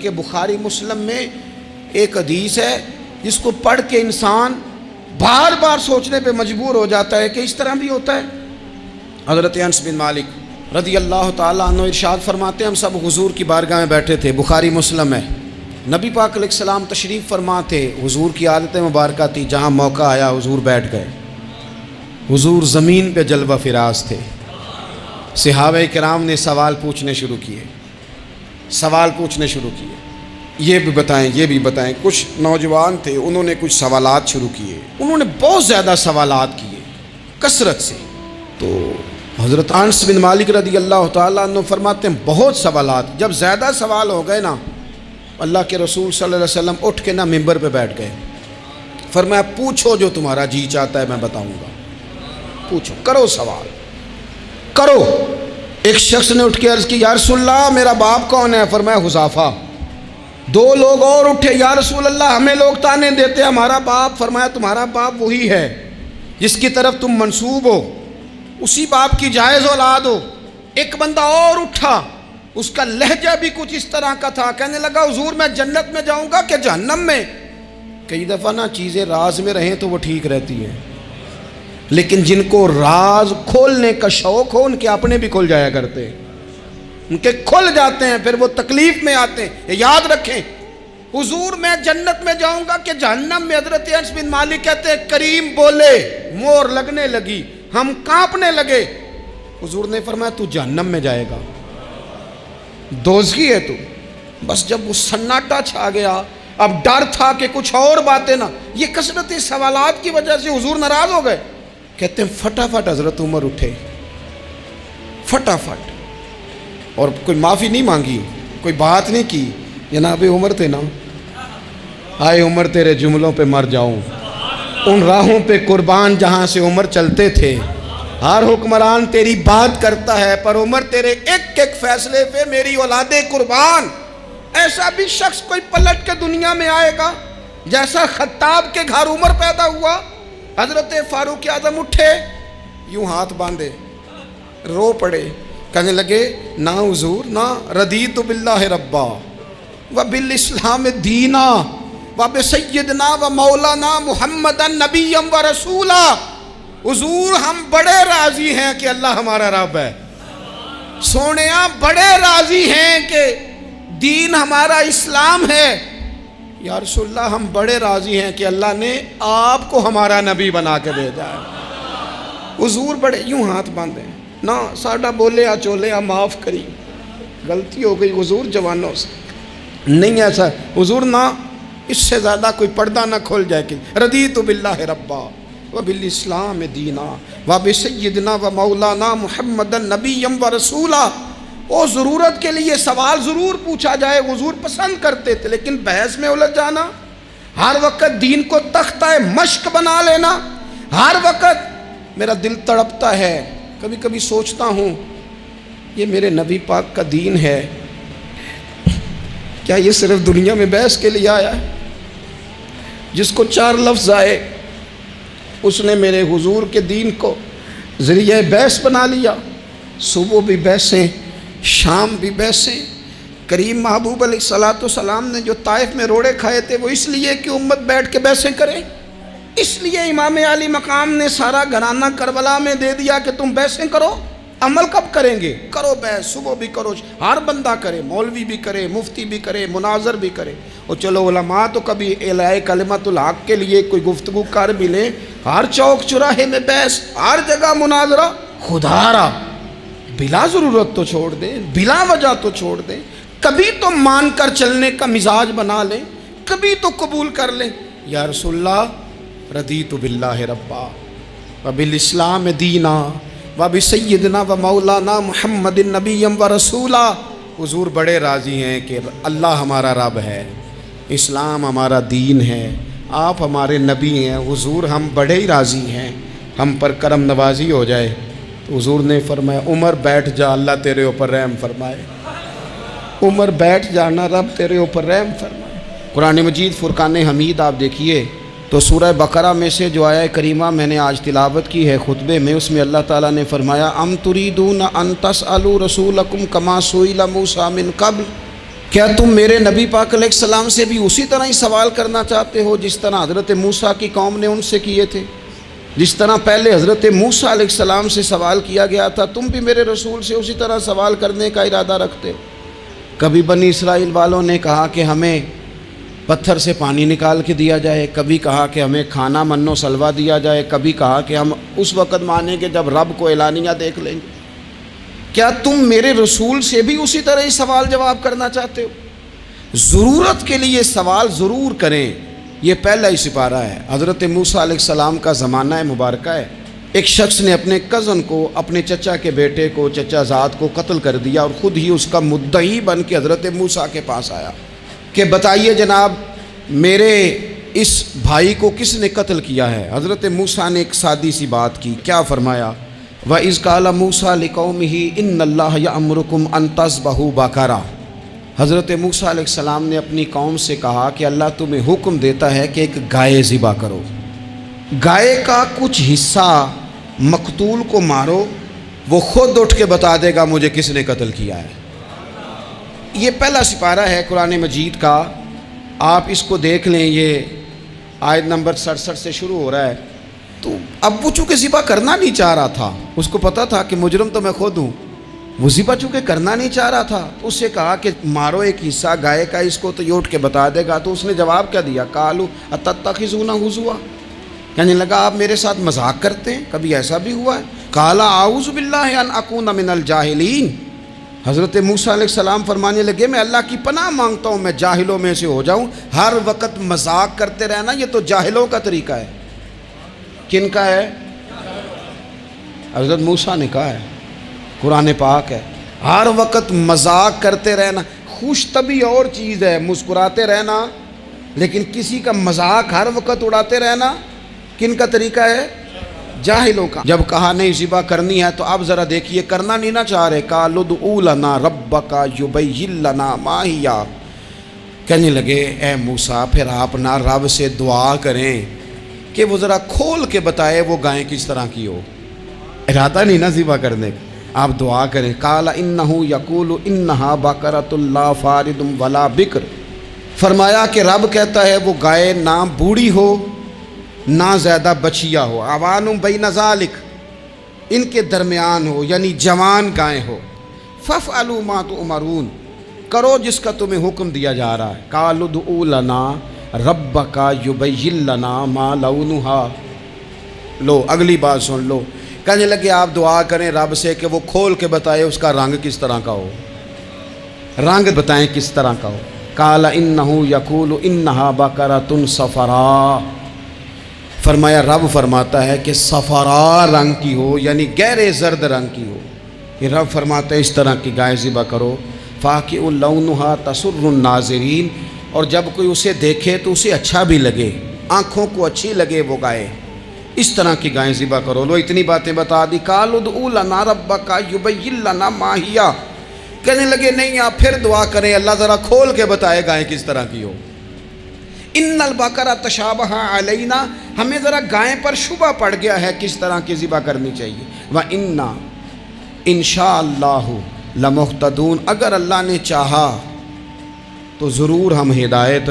کہ بخاری مسلم میں ایک حدیث ہے جس کو پڑھ کے انسان بار بار سوچنے پہ مجبور ہو جاتا ہے کہ اس طرح بھی ہوتا ہے۔ حضرت انس بن مالک رضی اللہ تعالیٰ عنہ ارشاد فرماتے ہیں ہم سب حضور کی بارگاہ میں بیٹھے تھے، بخاری مسلم ہے، نبی پاک علیہ السلام تشریف فرما تھے، حضور کی عادت مبارکہ تھی جہاں موقع آیا حضور بیٹھ گئے، حضور زمین پہ جلوہ فراز تھے، صحابہ کرام نے سوال پوچھنے شروع کیے، یہ بھی بتائیں، کچھ نوجوان تھے انہوں نے کچھ سوالات شروع کیے، انہوں نے بہت زیادہ سوالات کیے کثرت سے، تو حضرت انس بن مالک رضی اللہ تعالیٰ عنہ فرماتے ہیں بہت سوالات، جب زیادہ سوال ہو گئے نا اللہ کے رسول صلی اللہ علیہ وسلم اٹھ کے نا ممبر پہ بیٹھ گئے، فرمایا پوچھو جو تمہارا جی چاہتا ہے میں بتاؤں گا، پوچھو، کرو سوال کرو۔ ایک شخص نے اٹھ کے عرض کی یا رسول اللہ میرا باپ کون ہے؟ فرمایا حذیفہ۔ دو لوگ اور اٹھے یا رسول اللہ ہمیں لوگ تانے دیتے ہمارا باپ، فرمایا تمہارا باپ وہی ہے جس کی طرف تم منسوب ہو، اسی باپ کی جائز اولاد ہو۔ ایک بندہ اور اٹھا، اس کا لہجہ بھی کچھ اس طرح کا تھا، کہنے لگا حضور میں جنت میں جاؤں گا کہ جہنم میں؟ کئی دفعہ نا چیزیں راز میں رہیں تو وہ ٹھیک رہتی ہیں، لیکن جن کو راز کھولنے کا شوق ہو ان کے اپنے بھی کھل جایا کرتے ہیں، ان کے کھل جاتے ہیں پھر وہ تکلیف میں آتے ہیں۔ یاد رکھیں حضور میں جنت میں جاؤں گا کہ جہنم میں؟ حضرت انس بن مالک کہتے ہیں کریم بولے، مور لگنے لگی، ہم کانپنے لگے، حضور نے فرمایا تو جہنم میں جائے گا، دوزخی ہے تو۔ بس جب وہ سناٹا چھا گیا، اب ڈر تھا کہ کچھ اور باتیں نہ، یہ کثرت سوالات کی وجہ سے حضور ناراض ہو گئے، کہتے ہیں فٹافٹ حضرت عمر اٹھے، فٹافٹ، اور کوئی معافی نہیں مانگی، کوئی بات نہیں کی، جناب عمر تھے نا، آئے عمر تیرے جملوں پہ مر جاؤں، ان راہوں پہ قربان جہاں سے عمر چلتے تھے، ہر حکمران تیری بات کرتا ہے پر عمر تیرے ایک ایک فیصلے پہ میری اولاد قربان۔ ایسا بھی شخص کوئی پلٹ کے دنیا میں آئے گا جیسا خطاب کے گھر عمر پیدا ہوا۔ حضرت فاروق اعظم اٹھے، یوں ہاتھ باندھے، رو پڑے، کہنے لگے نہ حضور نہ، رضیت باللہ ربا وبالاسلام دینا وبسیدنا ومولانا محمدا نبیا ورسولا۔ حضور ہم بڑے راضی ہیں کہ اللہ ہمارا رب ہے، سونیا بڑے راضی ہیں کہ دین ہمارا اسلام ہے، یا رسول اللہ ہم بڑے راضی ہیں کہ اللہ نے آپ کو ہمارا نبی بنا کے بھیجا ہے۔ حضور بڑے، یوں ہاتھ باندھے، نہ ساڈا بولے چولے معاف کری، غلطی ہو گئی حضور جوانوں سے، نہیں ایسا حضور، نہ اس سے زیادہ کوئی پردہ نہ کھول جائے کہ رضیت باللہ ربا وبالاسلام دینا وبسیدنا ومولانا محمدا نبیا ورسولا۔ وہ ضرورت کے لیے سوال ضرور پوچھا جائے، حضور پسند کرتے تھے، لیکن بحث میں الجھ جانا، ہر وقت دین کو تختہ مشق بنا لینا، ہر وقت میرا دل تڑپتا ہے، کبھی کبھی سوچتا ہوں یہ میرے نبی پاک کا دین ہے، کیا یہ صرف دنیا میں بحث کے لیے آیا ہے؟ جس کو 4 لفظ آئے اس نے میرے حضور کے دین کو ذریعہ بحث بنا لیا، صبح بھی بحثیں، شام بھی بحثیں۔ کریم محبوب علیہ السلام نے جو طائف میں روڑے کھائے تھے وہ اس لیے کہ امت بیٹھ کے بحثیں کرے، اس لیے امام علی مقام نے سارا گھرانہ کربلا میں دے دیا کہ تم بحثیں کرو۔ عمل کب کریں گے؟ کرو بحث، صبح بھی کرو، ہر بندہ کرے، مولوی بھی کرے، مفتی بھی کرے، مناظر بھی کرے، اور چلو علماء تو کبھی اعلاء کلمت الحق کے لیے کوئی گفتگو کر بھی لیں، ہر چوک چراہے میں بحث، ہر جگہ مناظرہ، خدا را بلا ضرورت تو چھوڑ دیں، بلا وجہ تو چھوڑ دیں، کبھی تو مان کر چلنے کا مزاج بنا لیں، کبھی تو قبول کر لیں۔ یا رسول اللہ رضیت باللہ ربا وبالاسلام دینا وبسیدنا ومولانا محمد نبیا ورسولا۔ حضور بڑے راضی ہیں کہ اللہ ہمارا رب ہے، اسلام ہمارا دین ہے، آپ ہمارے نبی ہیں، حضور ہم بڑے ہی راضی ہیں، ہم پر کرم نوازی ہو جائے۔ تو حضور نے فرمایا عمر بیٹھ جا، اللہ تیرے اوپر رحم فرمائے، عمر بیٹھ جانا، رب تیرے اوپر رحم فرمائے۔ قرآن مجید فرقان حمید آپ دیکھیے تو سورہ بقرہ میں سے جو آیہ کریمہ میں نے آج تلاوت کی ہے خطبے میں، اس میں اللہ تعالیٰ نے فرمایا ام تریدون ان تسألوا رسولکم کما سئل موسیٰ من قبل، کیا تم میرے نبی پاک علیہ السلام سے بھی اسی طرح ہی سوال کرنا چاہتے ہو جس طرح حضرت موسیٰ کی قوم نے ان سے کیے تھے؟ جس طرح پہلے حضرت موسیٰ علیہ السلام سے سوال کیا گیا تھا، تم بھی میرے رسول سے اسی طرح سوال کرنے کا ارادہ رکھتے ہو؟ کبھی بنی اسرائیل والوں نے کہا کہ ہمیں پتھر سے پانی نکال کے دیا جائے، کبھی کہا کہ ہمیں کھانا من و سلوہ دیا جائے، کبھی کہا کہ ہم اس وقت مانیں گے جب رب کو اعلانیہ دیکھ لیں گے۔ کیا تم میرے رسول سے بھی اسی طرح ہی سوال جواب کرنا چاہتے ہو؟ ضرورت کے لیے سوال ضرور کریں، یہ پہلا ہی سپارہ ہے۔ حضرت موسیٰ علیہ السلام کا زمانہ مبارکہ ہے۔ ایک شخص نے اپنے کزن کو، اپنے چچا کے بیٹے کو، چچا زاد کو قتل کر دیا اور خود ہی اس کا مدعی بن کے حضرت موسیٰ کے پاس آیا کہ بتائیے جناب میرے اس بھائی کو کس نے قتل کیا ہے؟ حضرت موسیٰ نے ایک سادی سی بات کی، کیا فرمایا؟ وَإِذْ قَالَ مُوسَىٰ لِقَوْمِهِ إِنَّ اللَّهَ يَأْمُرُكُمْ أَن تَذْبَحُوا بَقَرَةً۔ حضرت موسیٰ علیہ السلام نے اپنی قوم سے کہا کہ اللہ تمہیں حکم دیتا ہے کہ ایک گائے ذبح کرو، گائے کا کچھ حصہ مقتول کو مارو، وہ خود اٹھ کے بتا دے گا مجھے کس نے قتل کیا ہے۔ یہ پہلا سپارہ ہے قرآن مجید کا، آپ اس کو دیکھ لیں، یہ آیت نمبر 67 سے شروع ہو رہا ہے۔ تو اب وہ چونکہ ذبح کرنا نہیں چاہ رہا تھا، اس کو پتا تھا کہ مجرم تو میں خود ہوں، وہ ذبح چونکہ کرنا نہیں چاہ رہا تھا، اس سے کہا کہ مارو ایک حصہ گائے کا، اس کو تو یہ اٹھ کے بتا دے گا۔ تو اس نے جواب کیا دیا؟ قالوا اتتخذون ہزوا، کہنے لگا آپ میرے ساتھ مذاق کرتے ہیں، کبھی ایسا بھی ہوا ہے؟ قال اعوذ باللہ ان اکون من الجاہلین، حضرت موسیٰ علیہ السلام فرمانے لگے میں اللہ کی پناہ مانگتا ہوں میں جاہلوں میں سے ہو جاؤں۔ ہر وقت مذاق کرتے رہنا یہ تو جاہلوں کا طریقہ ہے۔ کن کا ہے؟ حضرت موسیٰ نے کہا ہے، قرآن پاک ہے، ہر وقت مذاق کرتے رہنا۔ خوش طبعی اور چیز ہے، مسکراتے رہنا، لیکن کسی کا مذاق ہر وقت اڑاتے رہنا کن کا طریقہ ہے؟ جاہلوں کا۔ جب کہا نہیں ذبح کرنی ہے تو اب ذرا دیکھیے، کرنا نہیں نہ چاہ رہے، قالوا ادع لنا ربک یبین لنا ما ہی، کہنے لگے اے موسیٰ پھر آپ نہ رب سے دعا کریں کہ وہ ذرا کھول کے بتائے وہ گائیں کس طرح کی ہو۔ ارادہ نہیں نہ ذبح کرنے کا، آپ دعا کریں۔ قال انہ یقول انہا بقرۃ لا فارض ولا بکر، فرمایا کہ رب کہتا ہے وہ گائے نہ بوڑھی ہو نہ زیادہ بچیا ہو، عوان بین ذالک، ان کے درمیان ہو، یعنی جوان گائے ہو۔ فافعلوا ما تؤمرون، کرو جس کا تمہیں حکم دیا جا رہا ہے۔ قالوا ادع لنا ربک یبین لنا ما لونھا، لو اگلی بات سن لو، کہنے لگے آپ دعا کریں رب سے کہ وہ کھول کے بتائے اس کا رنگ کس طرح کا ہو، رنگ بتائیں کس طرح کا ہو۔ قال انہ یقول انہا بقرۃ صفراء، فرمایا رب فرماتا ہے کہ صفراء رنگ کی ہو، یعنی گہرے زرد رنگ کی ہو۔ یہ رب فرماتا ہے اس طرح کی گائے ذبح کرو۔ فاقع لونھا تسر الناظرین، اور جب کوئی اسے دیکھے تو اسے اچھا بھی لگے، آنکھوں کو اچھی لگے وہ گائے، اس طرح کی گائیں ذبح کرو۔ لو اتنی باتیں بتا دی۔ قالوا ادع لنا ربک یبین لنا ما ہی، کہنے لگے نہیں آپ پھر دعا کریں اللہ ذرا کھول کے بتائے گائیں کس طرح کی ہو۔ ان البقرہ تشابہ علینا، ہمیں ذرا گائیں پر شبہ پڑ گیا ہے کس طرح کی ذبح کرنی چاہیے۔ وَإِنَّا انشاءاللہ لمہتدون، اگر اللہ نے چاہا تو ضرور ہم ہدایت